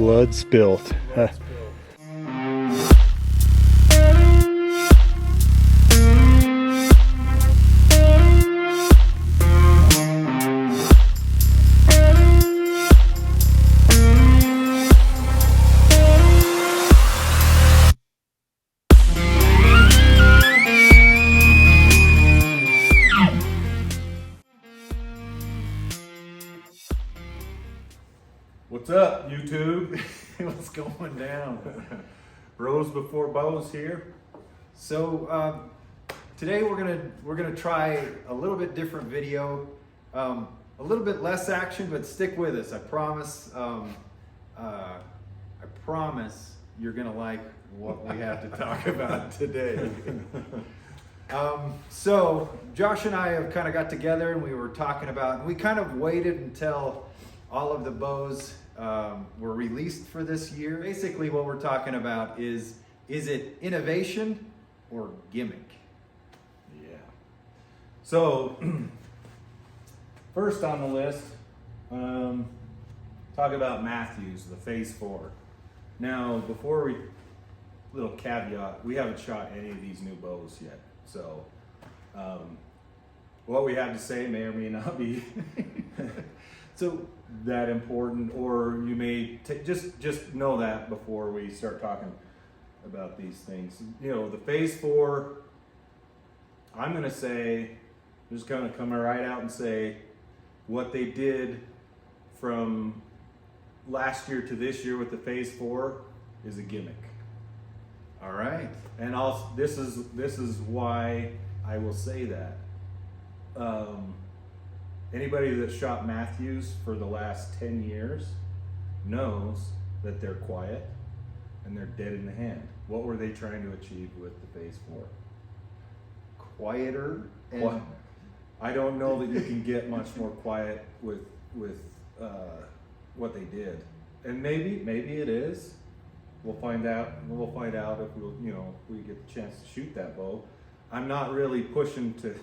Blood spilt. What's up, YouTube? What's going down? Bros before bows here. So today we're gonna try a little bit different video, a little bit less action, but stick with us. I promise. I promise you're gonna like what we have to talk about today. So Josh and I have kind of got together and we were talking about, and we kind of waited until all of the bows were released for this year. Basically what we're talking about is it innovation or gimmick? Yeah. So, first on the list, talk about Mathews, the Phase 4. Now, little caveat, we haven't shot any of these new bows yet. So, what we have to say may or may not be so that important, or you may just know that before we start talking about these things. You know, the Phase 4, I'm gonna say, I'm just gonna come right out and say what they did from last year to this year with the Phase 4 is a gimmick. All right. And this is why I will say that. Anybody that shot Mathews for the last 10 years knows that they're quiet and they're dead in the hand. What were they trying to achieve with the Phase 4? Quieter and I don't know that you can get much more quiet with what they did. And maybe it is. We'll find out. We'll find out if we get the chance to shoot that bow. I'm not really pushing to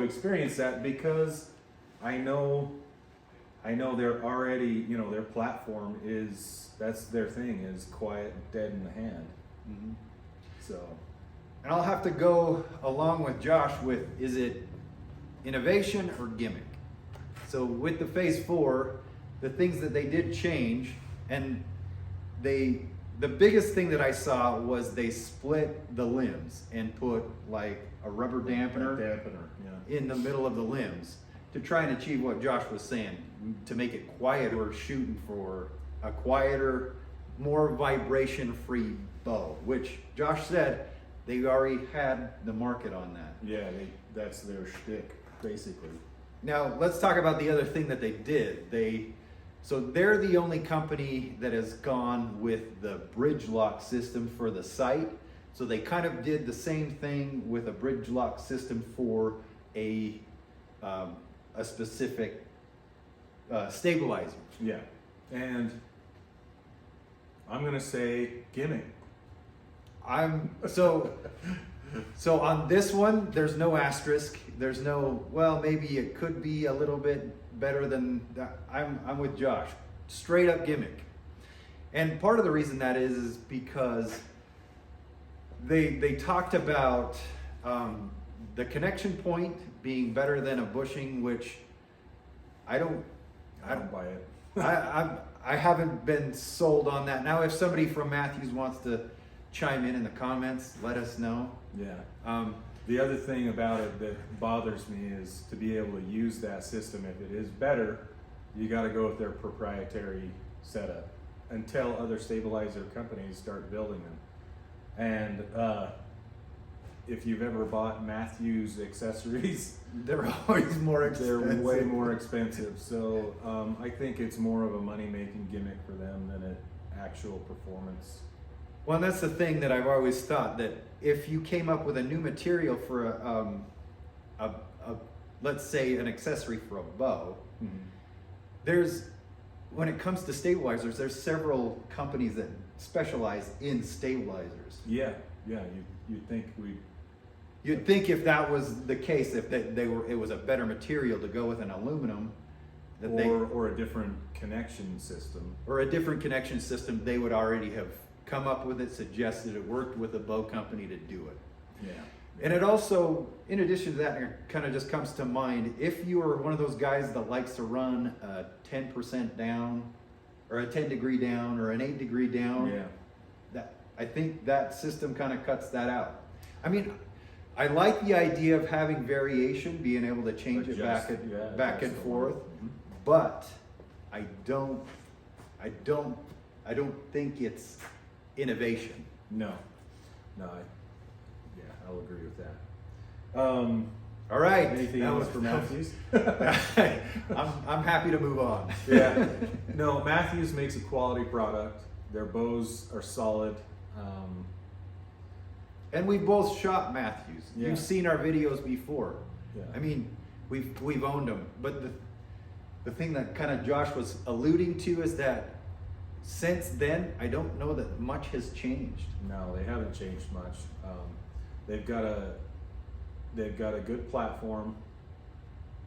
experience that because I know they're already, their platform that's their thing, is quiet and dead in the hand. Mm-hmm. So, and I'll have to go along with Josh with, is it innovation or gimmick? So with the Phase 4, the things that they did change, and the biggest thing that I saw was they split the limbs and put like a rubber dampener in the middle of the limbs to try and achieve what Josh was saying, to make it quieter. We're shooting for a quieter, more vibration-free bow, which Josh said they already had the market on that. Yeah, that's their shtick, basically. Now, let's talk about the other thing that they did. So they're the only company that has gone with the bridge lock system for the sight. So they kind of did the same thing with a bridge lock system for a specific stabilizer. Yeah, and I'm gonna say gimmick. So on this one, there's no asterisk. There's no, well, maybe it could be a little bit better than that. I'm with Josh. Straight up gimmick. And part of the reason that is because they talked about the connection point being better than a bushing, which I don't buy it. I haven't been sold on that. Now, if somebody from Mathews wants to chime in the comments, let us know. Yeah. The other thing about it that bothers me is to be able to use that system. If it is better, you got to go with their proprietary setup until other stabilizer companies start building them. And if you've ever bought Mathews accessories, they're always more expensive. They're way more expensive. So I think it's more of a money-making gimmick for them than an actual performance. Well, and that's the thing that I've always thought, that if you came up with a new material for a let's say an accessory for a bow, mm-hmm. When it comes to stabilizers, there's several companies that specialize in stabilizers. Yeah. You'd think if that was the case, if it was a better material to go with an aluminum, that or a different connection system. or a different connection system, they would already have come up with it, suggested it, worked with a bow company to do it. Yeah. And it also, in addition to that, it kind of just comes to mind, if you are one of those guys that likes to run a 10% down, or a 10 degree down, or an 8 degree down, Yeah. that I think that system kind of cuts that out. I mean, I like the idea of having variation, being able to change it back and adjust the forth, line. but I don't think it's innovation. No, I'll agree with that. All right. Anything that else was- for Mathews? I'm happy to move on. Yeah. No, Mathews makes a quality product. Their bows are solid. And we both shot Mathews. Yeah. You've seen our videos before. Yeah. I mean, we've owned them. But the thing that kind of Josh was alluding to is that since then, I don't know that much has changed. No, they haven't changed much. They've got a good platform.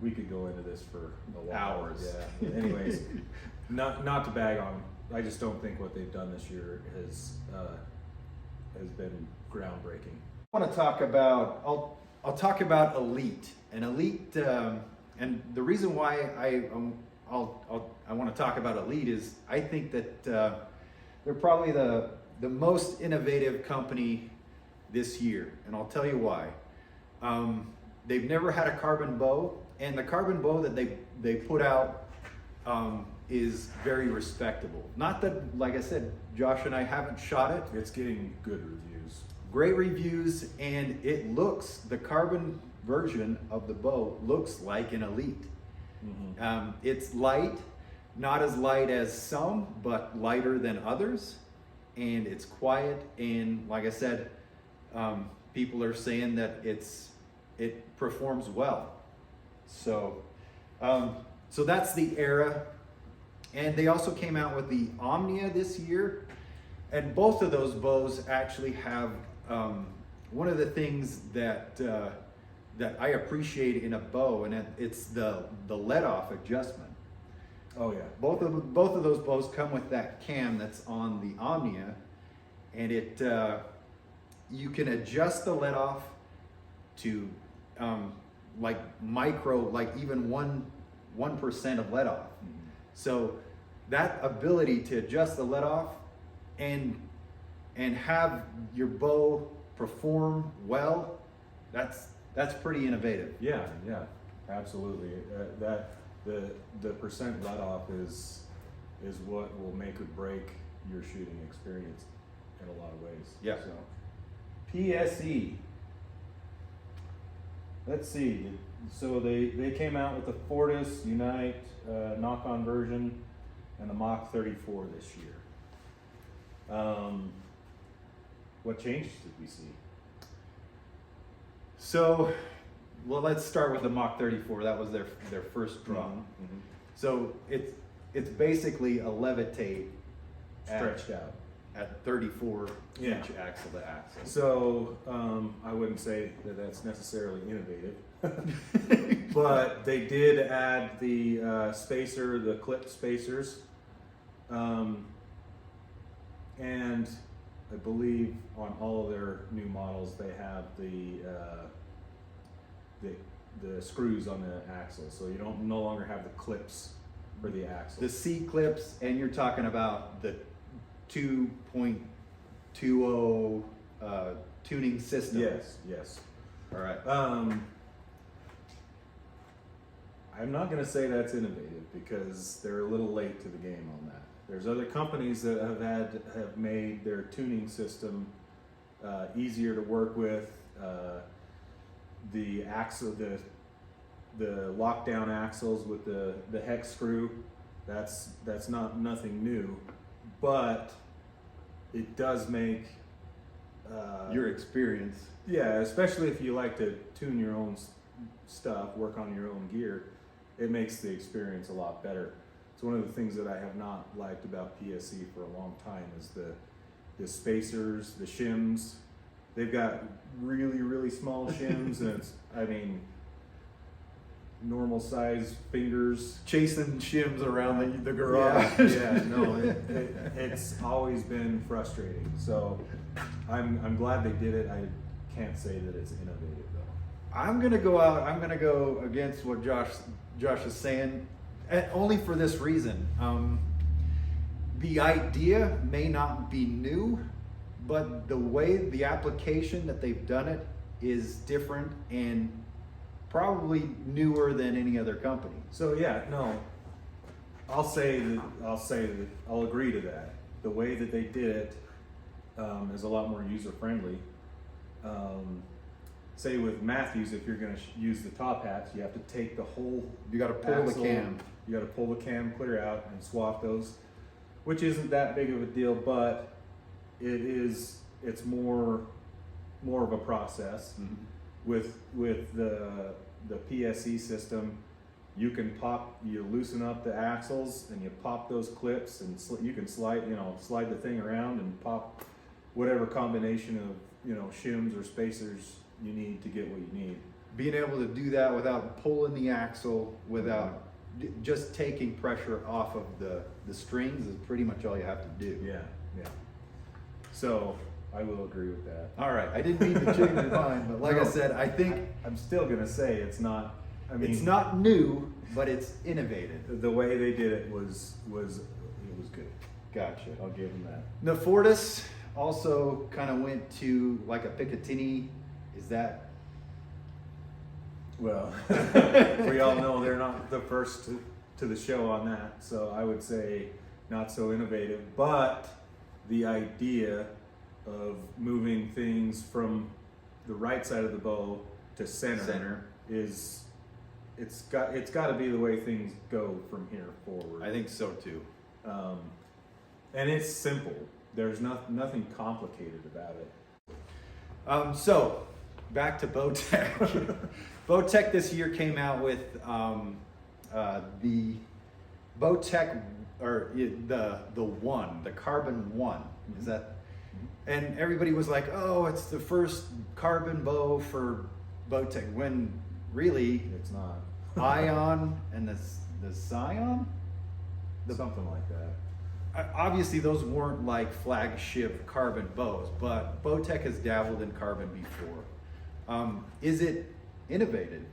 We could go into this for a while. Hours. Yeah. Anyways, not to bag on them. I just don't think what they've done this year has been groundbreaking. I want to talk about. I'll talk about Elite and Elite. And the reason why I want to talk about Elite is I think that they're probably the most innovative company this year, and I'll tell you why. They've never had a carbon bow, and the carbon bow that they put out is very respectable. Not that, like I said, Josh and I haven't shot it. It's getting good reviews. Great reviews, and it looks, the carbon version of the bow looks like an Elite. Mm-hmm. It's light, not as light as some, but lighter than others, and it's quiet, and like I said, people are saying that it performs well. So that's the Era, and they also came out with the Omnia this year, and both of those bows actually have one of the things that I appreciate in a bow, and it's the let-off adjustment. Oh yeah. Both of those bows come with that cam that's on the Omnia, and you can adjust the let-off to like micro, like even 1% of let-off. Mm-hmm. So that ability to adjust the let-off and have your bow perform well, that's pretty innovative. Yeah, absolutely. That the percent let off is what will make or break your shooting experience in a lot of ways. Yeah. So, PSE. Let's see. So they came out with the Fortis Unite knock-on version and the Mach 34 this year. What changes did we see? So, well, let's start with the Mach 34. That was their first draw. Mm-hmm. So it's basically a levitate Stretched out. at 34 Yeah. inch axle to axle. So I wouldn't say that that's necessarily innovative, but they did add the spacer, the clip spacers, and I believe on all of their new models they have the screws on the axle, so you don't no longer have the clips for the axle. The C clips, and you're talking about the 2.20 tuning system. Yes. All right. I'm not going to say that's innovative because they're a little late to the game on that. There's other companies that have made their tuning system easier to work with. The axle, the lockdown axles with the hex screw, that's nothing new, but it does make Your experience. yeah, especially if you like to tune your own stuff, work on your own gear, it makes the experience a lot better. It's one of the things that I have not liked about PSE for a long time is the spacers, the shims. They've got really, really small shims, and normal size fingers. Chasing shims around the garage. No, it's always been frustrating. So I'm glad they did it. I can't say that it's innovative though. I'm gonna go against what Josh is saying, and only for this reason. The idea may not be new, but the way the application that they've done it is different and probably newer than any other company. So yeah, no, I'll agree to that. The way that they did it is a lot more user friendly. Say with Mathews, if you're going to use the top hats, you have to take the whole. You got to pull axle, the cam. You got to pull the cam clear out and swap those, which isn't that big of a deal, but it's more of a process. Mm-hmm. With the PSE system, you loosen up the axles and you pop those clips and you can slide the thing around and pop whatever combination of shims or spacers you need to get what you need. Being able to do that without pulling the axle, without just taking pressure off of the strings is pretty much all you have to do. Yeah. So I will agree with that. All right, I didn't mean to change your mind, but like I said, I think I'm still gonna say it's not. I mean, it's not new, but it's innovative. The way they did it was good. Gotcha. I'll give them that. The Fortis also kind of went to like a Picatinny. Is that? Well, we all know they're not the first to the show on that, so I would say not so innovative, but the idea of moving things from the right side of the bow to center. is it's got to be the way things go from here forward. I think so too. And it's simple. There's nothing complicated about it. So back to Bowtech. Bowtech this year came out with the Bowtech, or the Carbon 1. Is that? And everybody was like, "Oh, it's the first carbon bow for Bowtech." When really, It's not. Ion and the Scion. Something like that. Obviously, those weren't like flagship carbon bows, but Bowtech has dabbled in carbon before. Is it innovative?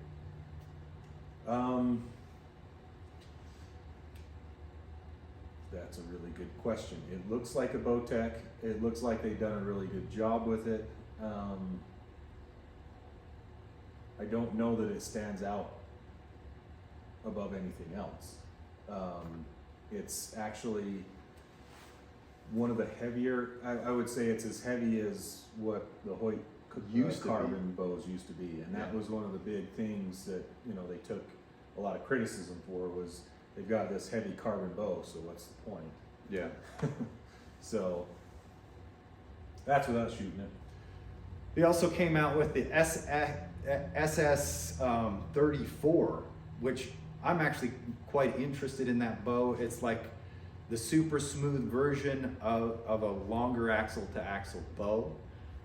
That's a really good question. It looks like a Bowtech. It looks like they've done a really good job with it. I don't know that it stands out above anything else. It's actually one of the heavier, I would say it's as heavy as what the Hoyt carbon bows used to be. And that was one of the big things that, they took a lot of criticism for, was they've got this heavy carbon bow, so what's the point? Yeah. So that's without shooting it. They also came out with the SS 34, which I'm actually quite interested in that bow. It's like the super smooth version of a longer axle to axle bow.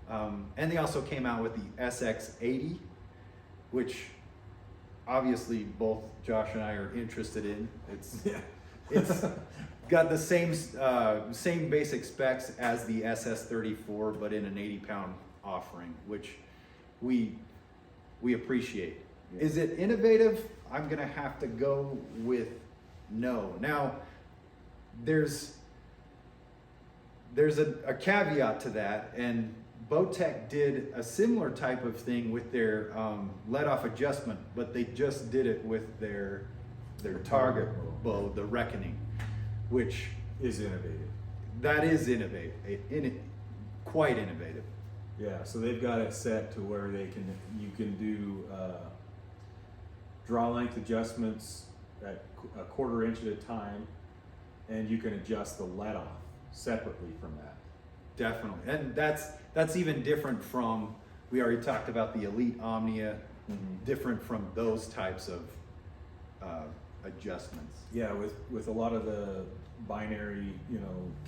And they also came out with the SX 80, which obviously both Josh and I are interested in. It's got the same basic specs as the SS 34, but in an 80-pound offering, which we appreciate. Yeah. Is it innovative? I'm gonna have to go with no. Now, there's a caveat to that, and Bowtech did a similar type of thing with their let-off adjustment, but they just did it with their target bow, the Reckoning, which Is innovative. that is quite innovative. Yeah, so they've got it set to where you can do draw length adjustments at a quarter inch at a time, and you can adjust the let off separately from that. Definitely, and that's even different from, we already talked about the Elite Omnia, different from those types of adjustments. Yeah, with a lot of the binary,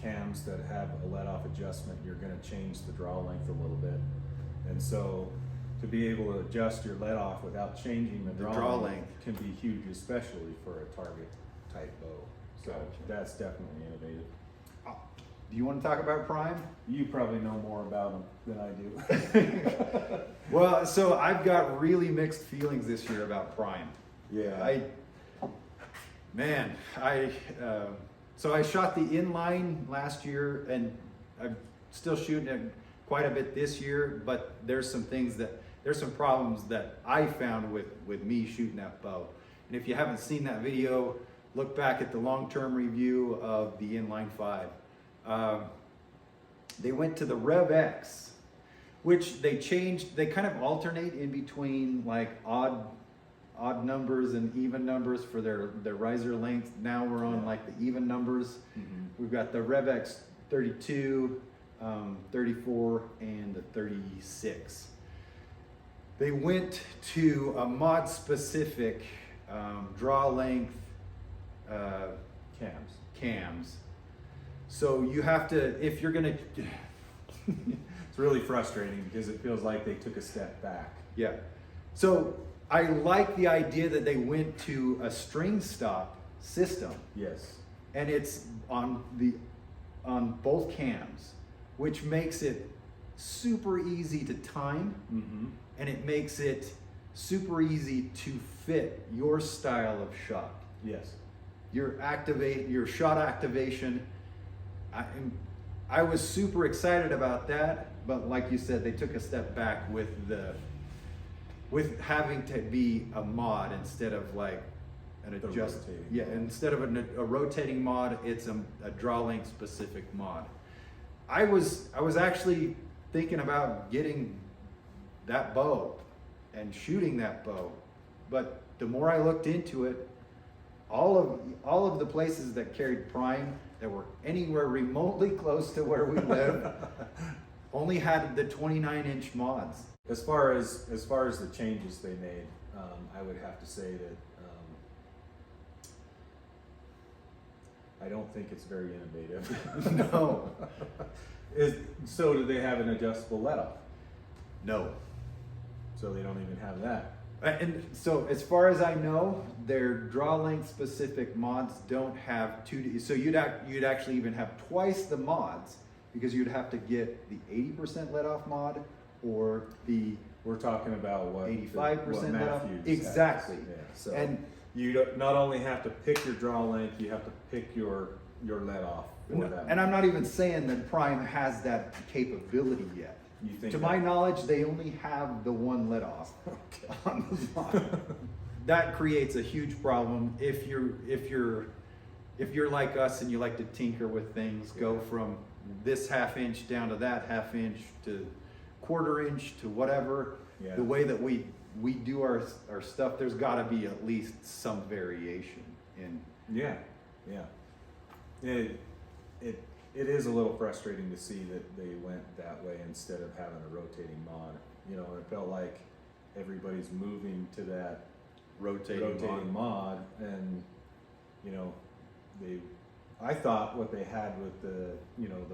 cams that have a let off adjustment, you're going to change the draw length a little bit, and so to be able to adjust your let off without changing the The draw, draw length length. can be huge, especially for a target type bow. So Gotcha. that's definitely innovative. Do you want to talk about prime? You probably know more about them than I do. Well, so I've got really mixed feelings this year about prime. Yeah. So I shot the inline last year, and I'm still shooting it quite a bit this year. But there's some problems that I found with me shooting that bow. And if you haven't seen that video, look back at the long-term review of the inline 5. They went to the Rev X, which they changed. They kind of alternate in between like odd numbers and even numbers for their riser length. Now we're on like the even numbers. Mhm. We've got the Rev X 32, 34, and the 36. They went to a mod specific draw length cams. So you have to, if you're gonna, It's really frustrating because it feels like they took a step back. yeah. So I like the idea that they went to a string stop system, Yes. and it's on both cams, which makes it super easy to time, Mm-hmm. and it makes it super easy to fit your style of shot. Yes. Your shot activation. I was super excited about that, but like you said, they took a step back with having to be a mod instead of like an The adjust. rotating Yeah, mod. instead of a rotating mod, it's a draw length specific mod. I was actually thinking about getting that bow and shooting that bow, but the more I looked into it, all of the places that carried prime that were anywhere remotely close to where we live only had the 29-inch mods. As far as the changes they made, I would have to say that I don't think it's very innovative. No. So do they have an adjustable let-off? No. So they don't even have that. And so as far as I know, their draw length specific mods don't have 2D. So you'd actually even have twice the mods, because you'd have to get the 80% let off mod or the We're talking about what 85% let off. Mathews has. Exactly. Yeah. So And you not only have to pick your draw length, you have to pick your let-off for that. and I'm not even saying that Prime has that capability yet. You think To that- my knowledge, they only have the one let off on the mod. That creates a huge problem if you're like us and you like to tinker with things, go from this half inch down to that half inch to quarter inch to whatever. Yeah. The way that we do our stuff, there's got to be at least some variation in. Yeah, yeah. It is a little frustrating to see that they went that way instead of having a rotating mod. You know, it felt like everybody's moving to that rotating mod, and you know, I thought what they had with the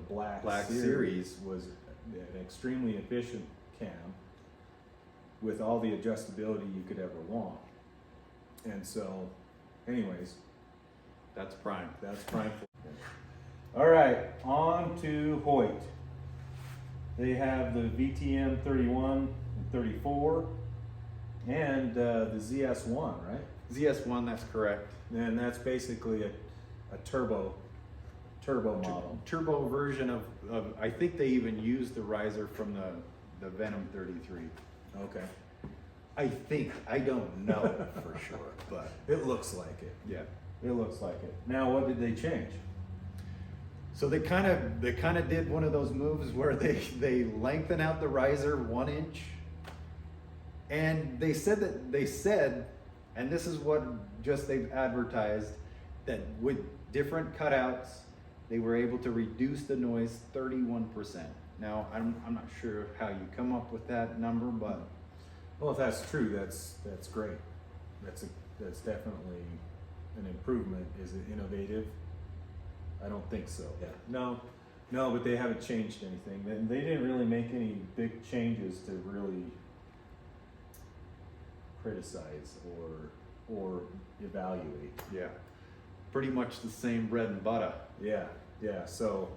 Black Series was an extremely efficient cam with all the adjustability you could ever want. And so, anyways, That's Prime. that's prime. All right, on to Hoyt. They have the VTM 31 and 34 and the ZS1, right? ZS1, that's correct. And that's basically a turbo model. Turbo version of I think they even used the riser from the Venom 33. Okay. I don't know for sure, but It looks like it. yeah. It looks like it. Now, what did they change? So they kind of did one of those moves where they lengthen out the riser 1 inch, and they said, and this is what just they've advertised, that with different cutouts they were able to reduce the noise 31%. Now I'm not sure how you come up with that number, but Well, if that's true, that's great. That's definitely an improvement. Is it innovative? I don't think so. Yeah. No, but they haven't changed anything. They didn't really make any big changes to really criticize or evaluate. Yeah. Pretty much the same bread and butter. Yeah, yeah. So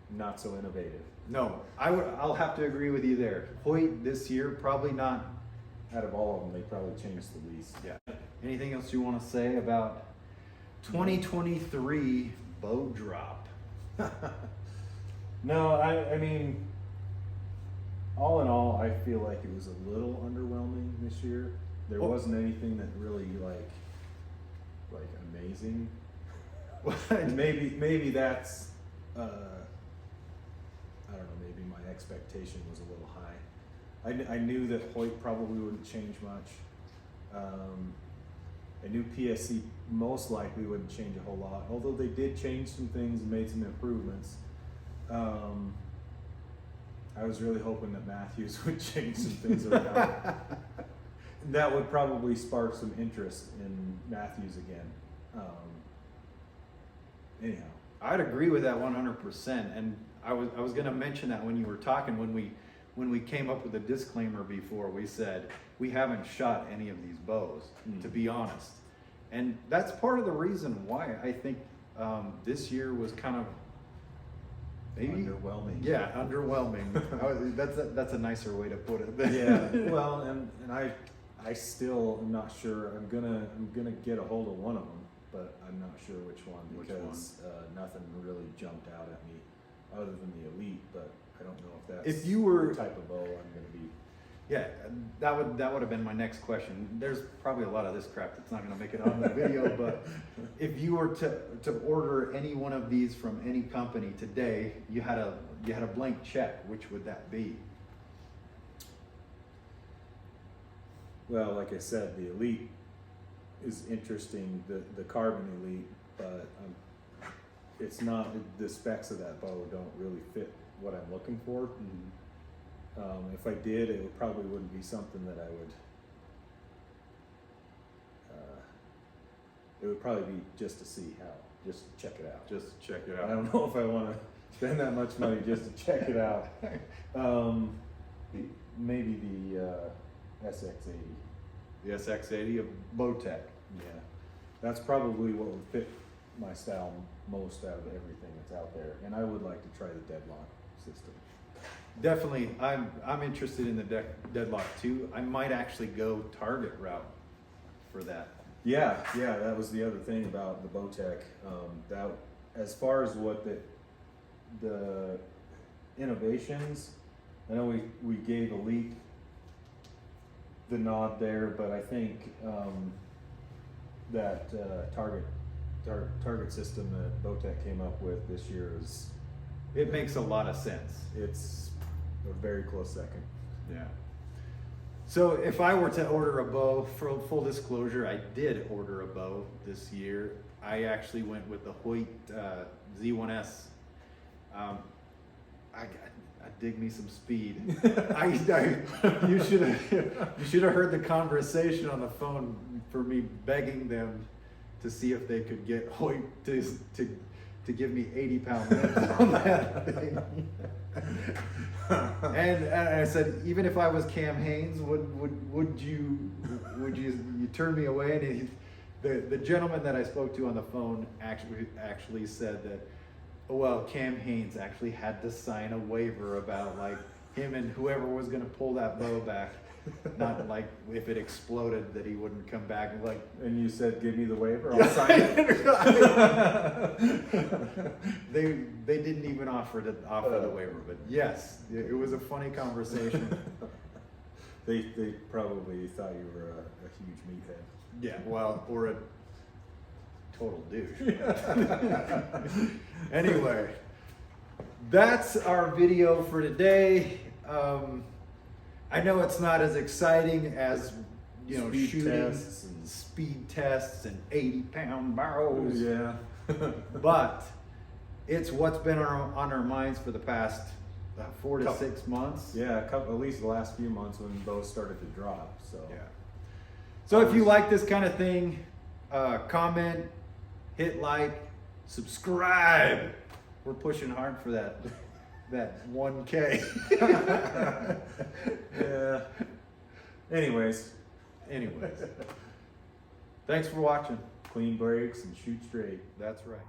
not so innovative. No, I'll have to agree with you there. Hoyt this year, probably not. Out of all of them, they probably changed the least. Yeah. Anything else you want to say about 2023 bow drop? No, I mean, all in all, I feel like it was a little underwhelming this year. There wasn't anything that really like amazing. And maybe that's I don't know. Maybe my expectation was a little high. I knew that Hoyt probably wouldn't change much. I knew PSC most likely wouldn't change a whole lot, although they did change some things and made some improvements. I was really hoping that Mathews would change some things around. That would probably spark some interest in Mathews again. Anyhow, I'd agree with that 100%. And I was going to mention that when you were talking, when we came up with a disclaimer before, we said we haven't shot any of these bows, to be honest. And that's part of the reason why I think this year was kind of maybe underwhelming. Yeah, underwhelming. That's a nicer way to put it. Yeah. Well, and I still am not sure. I'm gonna get a hold of one of them, but I'm not sure which one because nothing really jumped out at me other than the Elite. But I don't know if that's if you were the type of bow I'm gonna be. Yeah, that would have been my next question. There's probably a lot of this crap that's not going to make it on the video, but if you were to order any one of these from any company today, you had a blank check, which would that be? Well, like I said, the Elite is interesting, the Carbon Elite, but it's not, the specs of that bow don't really fit what I'm looking for. If I did, it probably wouldn't be something that I would. It would probably be just to see how, just to check it out. Just check it I out. don't know if I want to spend that much money just to check it out. Maybe the SX80. The SX80 of Bowtech. Yeah, that's probably what would fit my style most out of everything that's out there. And I would like to try the deadlock system. Definitely, I'm interested in the deadlock too. I might actually go target route for that. Yeah, that was the other thing about the Bowtech. That as far as what the innovations, I know we gave Elite the nod there, but I think that target system that Bowtech came up with this year It makes a lot of sense. It's a very close second. Yeah. So if I were to order a bow, for full disclosure, I did order a bow this year. I actually went with the Hoyt Z1S. I dig me some speed. You should have heard the conversation on the phone for me begging them to see if they could get Hoyt to give me 80-pound limbs on that thing. And I said, even if I was Cam Haynes, would you turn me away? And the gentleman that I spoke to on the phone actually said that, well, Cam Haynes actually had to sign a waiver about like him and whoever was going to pull that bow back. Not like if it exploded that he wouldn't come back and like. And you said, "Give me the waiver, I'll sign it." They didn't even offer the waiver, but yes, it was a funny conversation. They probably thought you were a huge meathead. Yeah, well, or a total douche. Anyway, that's our video for today. I know it's not as exciting as, Speed shooting tests and speed tests and 80-pound barrels. Yeah. But it's what's been on our minds for the past 4 to 6 months. Yeah, at least the last few months when bows started to drop. So Yeah. So if you like this kind of thing, comment, hit like, subscribe. We're pushing hard for that 1K. Yeah. Anyways, Anyways, thanks for watching. Clean brakes and shoot straight. That's right.